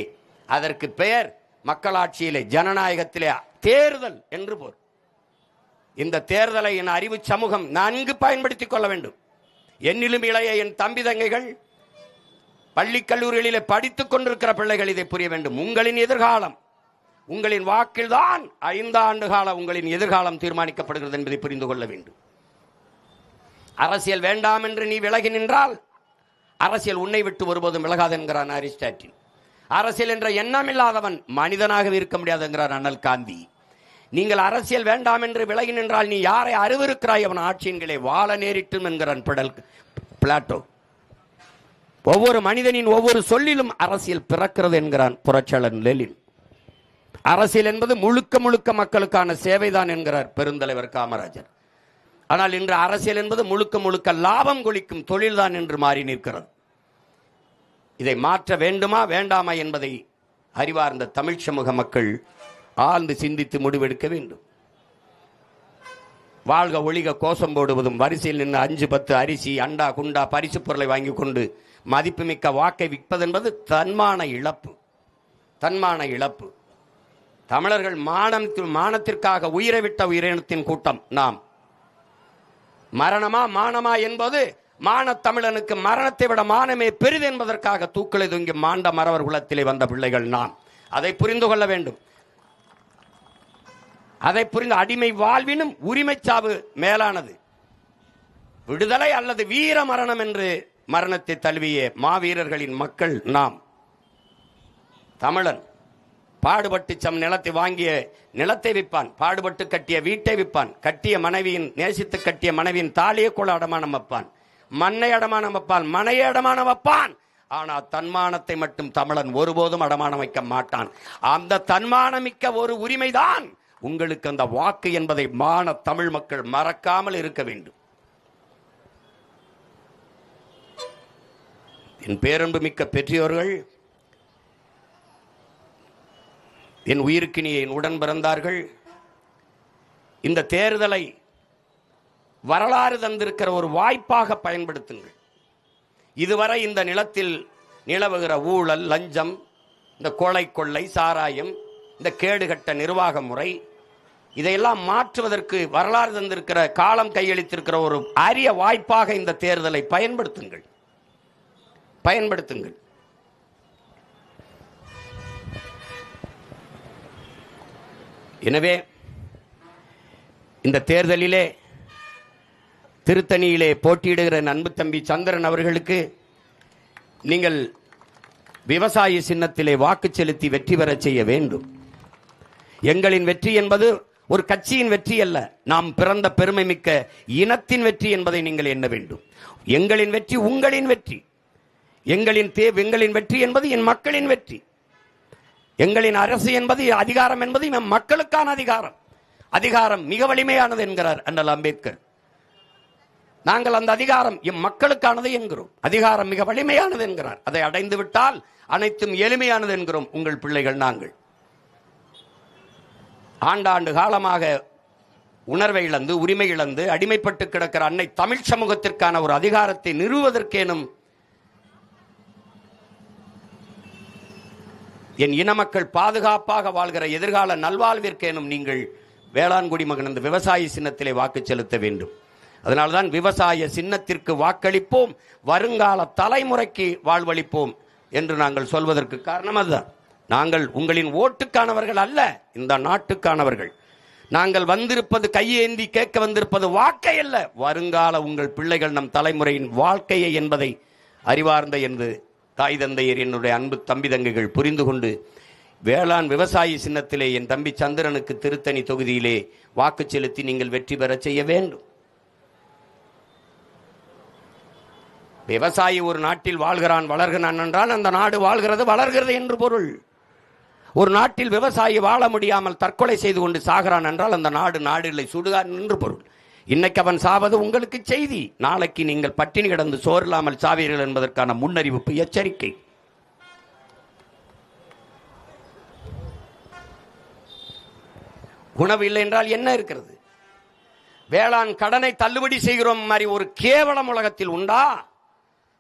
அதற்கு பெயர் மக்களாட்சியிலே, ஜனநாயகத்திலே தேர்தல் என்று போர். இந்த தேர்தலை என் அறிவு சமூகம் நன்கு பயன்படுத்திக் கொள்ள வேண்டும். என்னிலும் இளைய என் தம்பி தங்கைகள், பள்ளி கல்லூரிகளிலே படித்துக் கொண்டிருக்கிற பிள்ளைகள் இதை புரிய வேண்டும். உங்களின் எதிர்காலம், உங்களின் வாக்கில்தான் 5 ஆண்டு கால உங்களின் எதிர்காலம் தீர்மானிக்கப்படுகிறது என்பதை புரிந்து கொள்ள வேண்டும். அரசியல் வேண்டாம் என்று நீ விலகி நின்றால் அரசியல் உன்னை விட்டு ஒருபோதும் விலகாது என்கிறான் அரிஸ்டாட்டில். அரசியல் என்ற எண்ணம் இல்லாதவன் மனிதனாக இருக்க முடியாது என்கிறார் அண்ணல் காந்தி. நீங்கள் அரசியல் வேண்டாம் என்று விலகி நின்றால் நீ யாரை அறிவிருக்கிறாய், அவன் ஆட்சியின்களே வாழ நேரிட்டும் என்கிறான் பிளாட்டோ. ஒவ்வொரு மனிதனின் ஒவ்வொரு சொல்லிலும் அரசியல் பிறக்கிறது என்கிறான் புரட்சியாளர் லெனின். அரசியல் என்பது முழுக்க முழுக்க மக்களுக்கான சேவைதான் என்கிறார் பெருந்தலைவர் காமராஜர். ஆனால் இன்று அரசியல் என்பது முழுக்க முழுக்க லாபம் கொளிக்கும் தொழில்தான் என்று மாறி நிற்கிறது. இதை மாற்ற வேண்டுமா வேண்டாமா என்பதை அறிவார்ந்த தமிழ் சமூக மக்கள் ஆழ்ந்து சிந்தித்து முடிவெடுக்க வேண்டும். வாழ்க ஒழிக கோஷம் போடுவதும், வரிசையில் நின்று 5 10 அரிசி அண்டா குண்டா பரிசு பொருளை வாங்கி கொண்டு மதிப்புமிக்க வாக்கை விற்பதென்பது தன்மான இழப்பு. தன்மான இழப்பு. தமிழர்கள் மானத்திற்காக உயிரை விட்ட உயிரினத்தின் கூட்டம் நாம். மரணமா மானமா என்பது தமிழனுக்கு மரணத்தை விட மானமே பெரிது என்பதற்காக தூக்களை தொங்கி மாண்ட மறவர் குலத்திலே வந்த பிள்ளைகள் நாம். அதை புரிந்து கொள்ள வேண்டும். அதை புரிந்து அடிமை வாழ்வினும் உரிமை சாவு மேலானது. விடுதலை அல்லது வீர மரணம் என்று மரணத்தை தழுவிய மாவீரர்களின் மக்கள் நாம். தமிழன் பாடுபட்டு நிலத்தை வாங்கிய நிலத்தை விற்பான், பாடுபட்டு கட்டிய வீட்டை விற்பான், கட்டிய மனைவியின் நேசித்து கட்டிய மனைவியின் தாலியை கூட அடமானம் வைப்பான், மண்ணை அடமானம் வைப்பான், மனையை அடமானம் வைப்பான். ஆனால் தன்மானத்தை மட்டும் தமிழன் ஒருபோதும் அடமானம் வைக்க மாட்டான். அந்த தன்மானமிக்க ஒரு உரிமைதான் உங்களுக்கு அந்த வாக்கு என்பதை தமிழ் மக்கள் மறக்காமல் இருக்க வேண்டும். என் பேரன்பு மிக்க பெற்றோர்கள், என் உயிருக்கினிய என் உடன் பிறந்தார்கள், இந்த தேர்தலை வரலாறு தந்திருக்கிற ஒரு வாய்ப்பாக பயன்படுத்துங்கள். இதுவரை இந்த நிலத்தில் நிலவுகிற ஊழல், லஞ்சம், இந்த கொலை கொள்ளை, சாராயம், இந்த கேடுகட்ட நிர்வாக முறை, இதையெல்லாம் மாற்றுவதற்கு வரலாறு தந்திருக்கிற, காலம் கையளித்திருக்கிற ஒரு அரிய வாய்ப்பாக இந்த தேர்தலை பயன்படுத்துங்கள். பயன்படுத்துங்கள். எனவே இந்த தேர்தலிலே திருத்தணியிலே போட்டியிடுகிற அன்பு தம்பி சந்திரன் அவர்களுக்கு நீங்கள் விவசாய சின்னத்திலே வாக்கு செலுத்தி வெற்றி பெற செய்ய வேண்டும். எங்களின் வெற்றி என்பது ஒரு கட்சியின் வெற்றி அல்ல, நாம் பிறந்த பெருமை மிக்க இனத்தின் வெற்றி என்பதை நீங்கள் எண்ண வேண்டும். எங்களின் வெற்றி உங்களின் வெற்றி. எங்களின் வெற்றி என்பது என் மக்களின் வெற்றி. எங்களின் அரசு என்பது, அதிகாரம் என்பது நம் மக்களுக்கான அதிகாரம். அதிகாரம் மிக வலிமையானது என்கிறார் அண்ணல் அம்பேத்கர். நாங்கள் அந்த அதிகாரம் எம் மக்களுக்கானது என்கிறோம். அதிகாரம் மிக வலிமையானது என்கிறார். அதை அடைந்து விட்டால் அனைத்தும் எளிமையானது என்கிறோம் உங்கள் பிள்ளைகள் நாங்கள். ஆண்டாண்டு காலமாக உணர்வை இழந்து, உரிமை இழந்து, அடிமைப்பட்டு கிடக்கிற அன்னை தமிழ் சமூகத்திற்கான ஒரு அதிகாரத்தை நிறுவுவதற்கேனும் என் இன மக்கள் பாதுகாப்பாக வாழ்கிற எதிர்கால நல்வாழ்விற்கேனும் நீங்கள் வேளாண்குடி மகன் அந்த விவசாய சின்னத்திலே வாக்கு செலுத்த வேண்டும். அதனால்தான் விவசாய சின்னத்திற்கு வாக்களிப்போம், வருங்கால தலைமுறைக்கு வாழ்வளிப்போம் என்று நாங்கள் சொல்வதற்கு காரணம் அதுதான். நாங்கள் உங்களின் ஓட்டுக்கானவர்கள் அல்ல, இந்த நாட்டுக்கானவர்கள். நாங்கள் வந்திருப்பது கையேந்தி கேட்க வந்திருப்பது வாக்கை அல்ல, வருங்கால உங்கள் பிள்ளைகள் நம் தலைமுறையின் வாழ்க்கையை என்பதை அறிவார்ந்த என்று தாய் தந்தையர் என்னுடைய அன்பு தம்பி தங்கைகள் புரிந்து கொண்டு வேளாண் விவசாயி சின்னத்திலே என் தம்பி சந்திரனுக்கு திருத்தணி தொகுதியிலே வாக்கு செலுத்தி நீங்கள் வெற்றி பெற செய்ய வேண்டும். விவசாயி ஒரு நாட்டில் வாழ்கிறான், வளர்கிறான் என்றால் அந்த நாடு வாழ்கிறது, வளர்கிறது என்று பொருள். ஒரு நாட்டில் விவசாயி வாழ முடியாமல் தற்கொலை செய்து கொண்டு சாகிறான் என்றால் அந்த நாடு இல்லை, சுடுகான் என்று பொருள். இன்னைக்கு அவன் சாவது உங்களுக்கு செய்தி, நாளைக்கு நீங்கள் பட்டினி கிடந்து சோறில்லாமல் சாவீர்கள் என்பதற்கான முன்னறிவிப்பு, எச்சரிக்கை. உணவு இல்லை என்றால் என்ன இருக்கிறது? வேளாண் கடனை தள்ளுபடி செய்கிறோம் மாதிரி ஒரு கேவலம் உலகத்தில் உண்டா?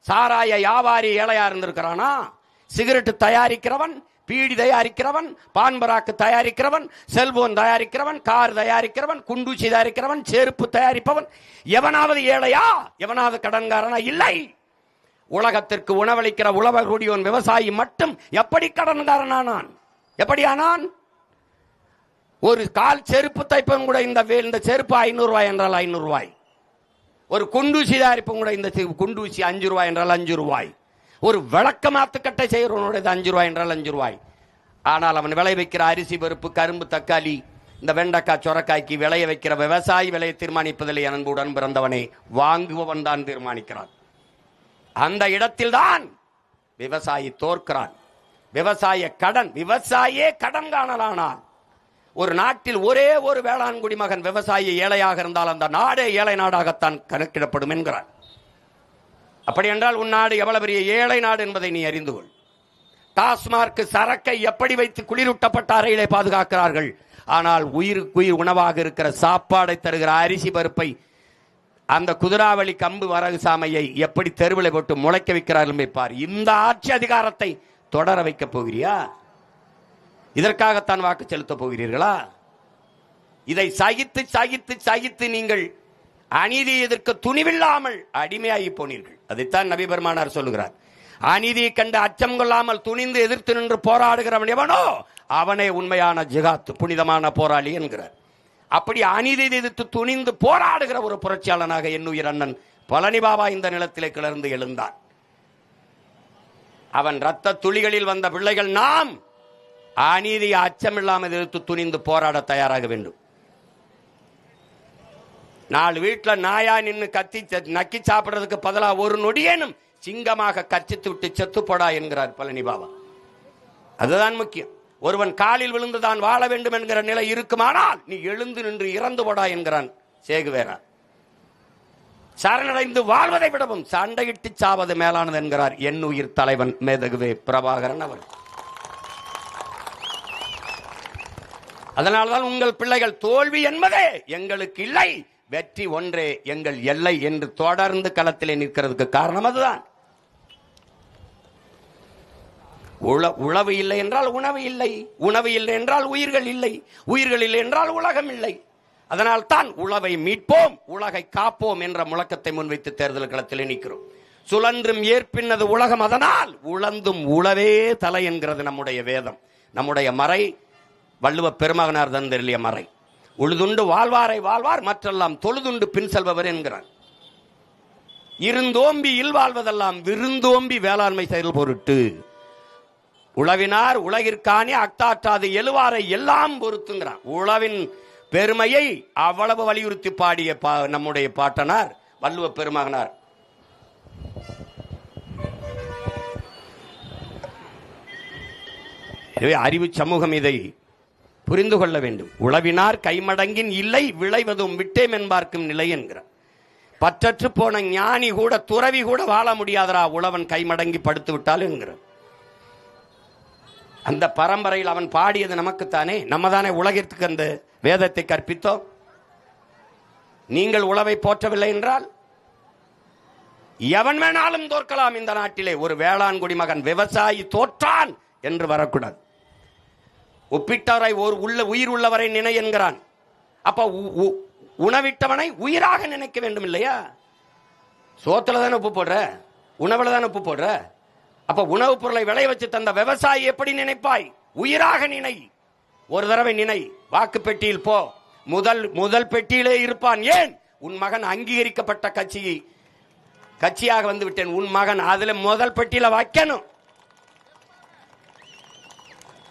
சாராய வியாபாரி ஏழையா இருந்திருக்கிறானா? சிகரெட் தயாரிக்கிறவன், பீடி தயாரிக்கிறவன், பான்பராக்கு தயாரிக்கிறவன், செல்போன் தயாரிக்கிறவன், கார் தயாரிக்கிறவன், குண்டூசி தயாரிக்கிறவன், செருப்பு தயாரிப்பவன், எவனாவது ஏழையா? எவனாவது கடன்காரனா? இல்லை. உலகத்திற்கு உணவளிக்கிற உழவர்களுடைய விவசாயி மட்டும் எப்படி கடன்காரனானான்? எப்படி ஆனான்? ஒரு கால் செருப்பு தைப்பவன் கூட இந்த செருப்பு 500 ரூபாய் என்றால் 500 ரூபாய். ஒரு குண்டூசி தயாரிப்பவன் கூட இந்த குண்டூசி 5 ரூபாய் என்றால் 5 ரூபாய். ஒரு விளக்க மாத்துக்கட்டை செய்கிறவனுடைய 5 ரூபாய் என்றால் 5 ரூபாய். ஆனால் அவன் விளை வைக்கிற அரிசி, பருப்பு, கரும்பு, தக்காளி, இந்த வெண்டைக்காய், சொரக்காய்க்கு விளைய வைக்கிற விவசாயி விலையை தீர்மானிப்பதில்லை. அன்புடன் பிறந்தவனே, வாங்குபவன் தான் தீர்மானிக்கிறான். அந்த இடத்தில் தான் விவசாயி தோற்கிறான். விவசாயியே கடன் காணலானான். ஒரு நாட்டில் ஒரே ஒரு வேளாண் குடிமகன் விவசாயி ஏழையாக இருந்தால் அந்த நாடே ஏழை நாடாகத்தான் கணக்கிடப்படும் என்கிறார். அப்படி என்றால் உன் நாடு எவ்வளவு பெரிய ஏழை நாடு என்பதை நீ அறிந்து கொள். டாஸ்மார்க் சரக்கை எப்படி வைத்து குளிரூட்டப்பட்ட அறையிலே பாதுகாக்கிறார்கள், ஆனால் உயிருக்குயிர் உணவாக இருக்கிற சாப்பாடை தருகிற அரிசி பருப்பை, அந்த குதிராவளி கம்பு வரகு சாமையை எப்படி தெருவில் போட்டு முளைக்க வைக்கிறார்கள் பார். இந்த ஆட்சி அதிகாரத்தை தொடர வைக்க போகிறியா? இதற்காகத்தான் வாக்கு செலுத்த போகிறீர்களா? இதை சகித்து சகித்து சகித்து நீங்கள் அநீதி எதிர்க்க துணிவில்லாமல் அடிமையாகி போனீர்கள். அதைத்தான் நபி பெருமானார் சொல்லுகிறார். அநீதியை கண்டு அச்சம் கொள்ளாமல் துணிந்து எதிர்த்து நின்று போராடுகிறவன் எவனோ அவனே உண்மையான ஜிகாத், புனிதமான போராளி என்கிறார். அப்படி அநீதியை எதிர்த்து துணிந்து போராடுகிற ஒரு புரட்சியாளனாக என்னுயிர் அண்ணன் பழனி பாபா இந்த நிலத்திலே கிளர்ந்து எழுந்தான். அவன் இரத்த துளிகளில் வந்த பிள்ளைகள் நாம் அநீதியை அச்சமில்லாமல் எதிர்த்து துணிந்து போராட தயாராக வேண்டும். 4 வீட்டில் நாயா நின்று கத்தி நக்கி சாப்பிடுறதுக்கு பதிலாக ஒரு நொடியேனும் சிங்கமாக கச்சித்து விட்டு செத்து போடா என்கிறார் பழனி பாபா. அதுதான் முக்கியம். ஒருவன் காலில் விழுந்து தான் வாழ வேண்டும் என்கிற நிலை இருக்குமானால் நீ எழுந்து நின்று இறந்து போடா என்கிறான் சேகுவேரா. சரணடைந்து வாழ்வதை விடவும் சண்டையிட்டு சாவது மேலானது என்கிறார் என் உயிர் தலைவன் மேதகுவே பிரபாகரன் அவர். அதனால்தான் உங்கள் பிள்ளைகள் தோல்வி என்பதே எங்களுக்கு இல்லை, வெற்றி ஒன்றே எங்கள் எல்லை என்று தொடர்ந்து களத்திலே நிற்கிறதுக்கு காரணம் அதுதான். உழவு இல்லை என்றால் உணவு இல்லை, உணவு இல்லை என்றால் உயிர்கள் இல்லை, உயிர்கள் இல்லை என்றால் உலகம் இல்லை. அதனால் தான் உழவை மீட்போம், உலகை காப்போம் என்ற முழக்கத்தை முன்வைத்து தேர்தல் களத்திலே நிற்கிறோம். சுழன்றும் ஏற்பின்னது உலகம், அதனால் உழந்தும் உழவே தலை என்கிறது நம்முடைய வேதம், நம்முடைய மறை, வள்ளுவ பெருமகனார் தந்தெளிய மறை. உழுதுண்டு வாழ்வாரை வாழ்வார், மற்றெல்லாம் தொழுதுண்டு பின் செல்பவர் என்கிறார். இருந்தோம்பி இல்வாழ்வதெல்லாம் விருந்தோம்பி வேளாண்மை செயல் பொருட்டு உழவினார் உலகிற்கானே அக்தாற்றாது எழுவாரை எல்லாம் பொறுத்துங்கிறான். உழவின் பெருமையை அவ்வளவு வலியுறுத்தி பாடிய நம்முடைய பாட்டனார் வள்ளுவ பெருமகனார். அறிவு சமூகம் இதை புரிந்து கொள்ள வேண்டும். உழவினார் கைமடங்கின் இல்லை விளைவதும் விட்டேம் என்பார்க்கும் நிலை என்கிறார். பற்றற்று போன ஞானி கூட துறவி கூட வாழ முடியாதரா உழவன் கைமடங்கி படுத்து விட்டால் என்கிறார். அந்த பரம்பரையில் அவன் பாடியது நமக்குத்தானே, நம்ம தானே உலகிற்கு அந்த வேதத்தை கற்பித்தோம். நீங்கள் உழவை போற்றவில்லை என்றால் எவன் வேணாலும் தோற்கலாம் இந்த நாட்டிலே. ஒரு வேளாண் குடிமகன் விவசாயி தோற்றான் என்று வரக்கூடாது. ஒப்பிட்டவரை ஒரு உயிர் உள்ளவரை நினை என்கிறான். அப்ப உணவிட்டவனை உயிராக நினைக்க வேண்டும் இல்லையா? சோத்துல தானே உப்பு போடுற, உணவுல தானே உப்பு போடுற. அப்ப உணவுப் பொருளை விளைய வச்சு தந்த விவசாயி எப்படி நினைப்பாய்? உயிராக நினை. ஒரு தடவை நினை, வாக்கு பெட்டியில் போ, முதல் பெட்டியிலே இருப்பான். ஏன்? உன் மகன் அங்கீகரிக்கப்பட்ட கட்சியாக வந்து விட்டேன், உன் மகன் அதுல முதல் பெட்டியில வைக்கணும்.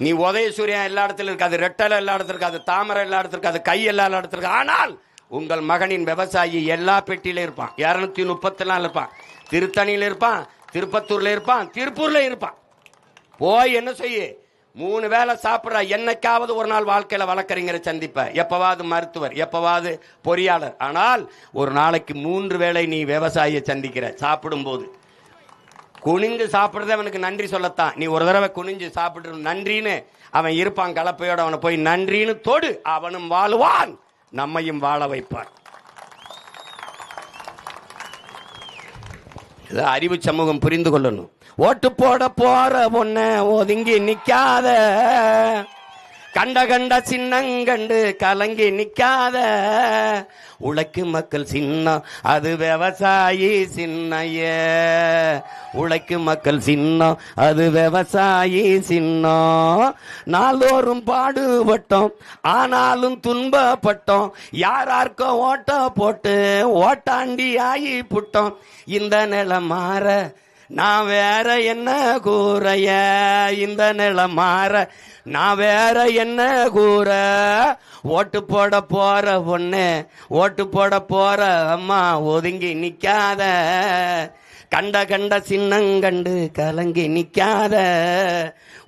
நீ உதயசூரியன் எல்லா இடத்துல இருக்காது, ரெட்டலை எல்லா இடத்துல இருக்காது, தாமரை எல்லா இடத்துல இருக்காது, கை எல்லா இடத்துல இருக்காது. ஆனால் உங்கள் மகனின் விவசாயி எல்லா பெட்டியில இருப்பான். 234 இருப்பான், திருத்தணியில இருப்பான், திருப்பத்தூர்ல இருப்பான், திருப்பூர்ல இருப்பான். போய் என்ன செய்ய? 3 வேளை சாப்பிட்ற. என்னைக்காவது ஒரு நாள் வாழ்க்கையில வழக்கறிஞரை சந்திப்ப, எப்பவாவது மருத்துவர், எப்பவாவது பொறியாளர். ஆனால் ஒரு நாளைக்கு 3 வேளை நீ விவசாயியை சந்திக்கிற. சாப்பிடும் போது குனிஞ்சு சாப்பிடுறது அவனுக்கு நன்றி சொல்லத்தான். நீ ஒரு தடவை குனிஞ்சு சாப்பிட்டு நன்றின்னு அவன் இருப்பான் கலப்பையோட. அவனை போய் நன்றின்னு தொடு, அவனும் வாழுவான், நம்மையும் வாழ வைப்பான். அறிவு சமூகம் புரிந்து கொள்ளணும். ஓட்டு போட போற பொண்ண ஒதுங்கி நிக்காத, கண்ட சின்னங்கண்டு கலங்கி நிக்காத. உழைக்கும் மக்கள் சின்னம் அது விவசாயி சின்னைய, உழைக்கும் மக்கள் சின்னம் அது விவசாயி சின்னம். நாள்தோறும் பாடுபட்டோம் ஆனாலும் துன்பப்பட்டோம், யாராருக்கும் ஓட்ட போட்டு ஓட்டாண்டி ஆகி புட்டோம். இந்த நிலை மாற நான் வேற என்ன கூறைய, இந்த நிலை மாற நான் வேற என்ன கூற. ஓட்டு போட போற பொண்ணு, ஓட்டு போட போற அம்மா ஒதுங்கி நிக்காத, கண்ட சின்னங்கண்டு கலங்கி நிக்காத.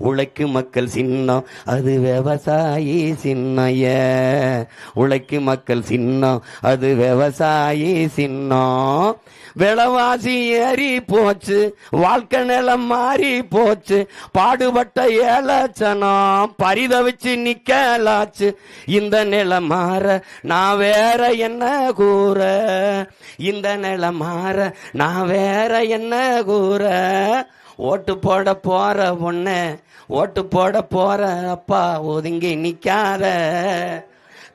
உழைக்கும் மக்கள் சின்னம் அது விவசாயி சின்னைய. உழைக்கும் மக்கள் சின்னம் அது விவசாயி சின்னம். விலைவாசி ஏறி போச்சு, வாழ்க்கை நிலம் மாறி போச்சு, பாடுபட்ட ஏலச்சனம் பரிதவிச்சு நிக்கலாச்சு. இந்த நிலம் மாற நான் வேற என்ன கூற, இந்த நிலம் மாற நான் வேற என்ன கூற. ஓட்டு போட போற பொண்ணு, ஓட்டு போட போற அப்பா ஒதுங்கி நிக்காத,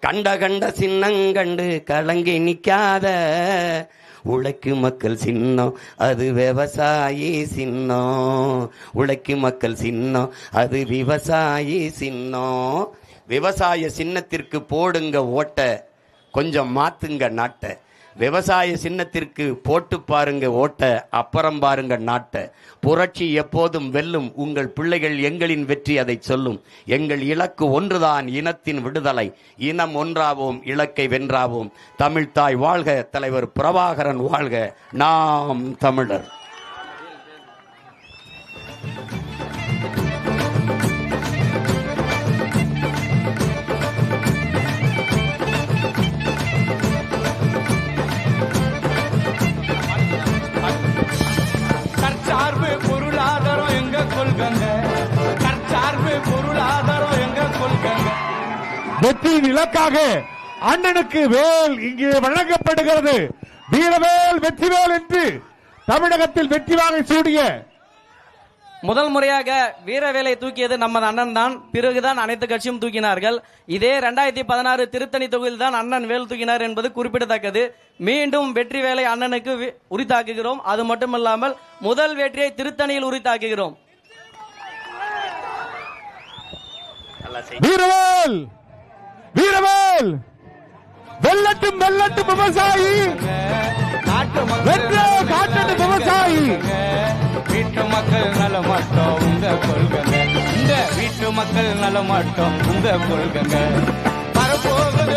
கண்ட கண்ட சின்னங்கண்டு கலங்கி நிக்காத. உழைக்கும் மக்கள் சின்னம் அது விவசாயி சின்னம். உழைக்கும் மக்கள் சின்னம் அது விவசாயி சின்னம். விவசாய சின்னத்திற்கு போடுங்க ஓட்ட, கொஞ்சம் மாத்துங்க நாட்டை. விவசாய சின்னத்திற்கு போட்டு பாருங்க ஓட்ட, அப்புறம் பாருங்க நாட்டை. புரட்சி எப்போதும் வெல்லும், உங்கள் பிள்ளைகள் எங்களின் வெற்றி அதை சொல்லும். எங்கள் இலக்கு ஒன்றுதான், இனத்தின் விடுதலை. இனம் ஒன்றாவோம், இலக்கை வென்றாவோம். தமிழ்தாய் வாழ்க, தலைவர் பிரபாகரன் வாழ்க, நாம் தமிழர். வெற்றியின் இலக்காக அண்ணனுக்கு வேல் இங்கே வழங்கப்படுகிறது. வீரவேல் வெற்றிவேல் என்று தமிழகத்தில் வெற்றி வாகை சூடிய முதல் முறையாக வீரவேலை தூக்கியது நமது அண்ணன் தான். பிறகுதான் அனைத்து கட்சியும் தூக்கினார்கள். இதே 2016 திருத்தணி தொகுதியில் தான் அண்ணன் வேல் தூக்கினார் என்பது குறிப்பிடத்தக்கது. மீண்டும் வெற்றி வேலை அண்ணனுக்கு உரித்தாக்குகிறோம். அது மட்டுமல்லாமல் முதல் வெற்றியை திருத்தணியில் உரித்தாக்குகிறோம். வீரவேல் வீரவேல் வெல்லட்டும் வெல்லட்டும் விவசாயி, காட்டு விவசாயி. வீட்டு மக்கள் நல மாட்டோம் உங்க கொள்கை, இந்த வீட்டு மக்கள் நல மாட்டோம் உங்க கொள்கை. வரப்போகுது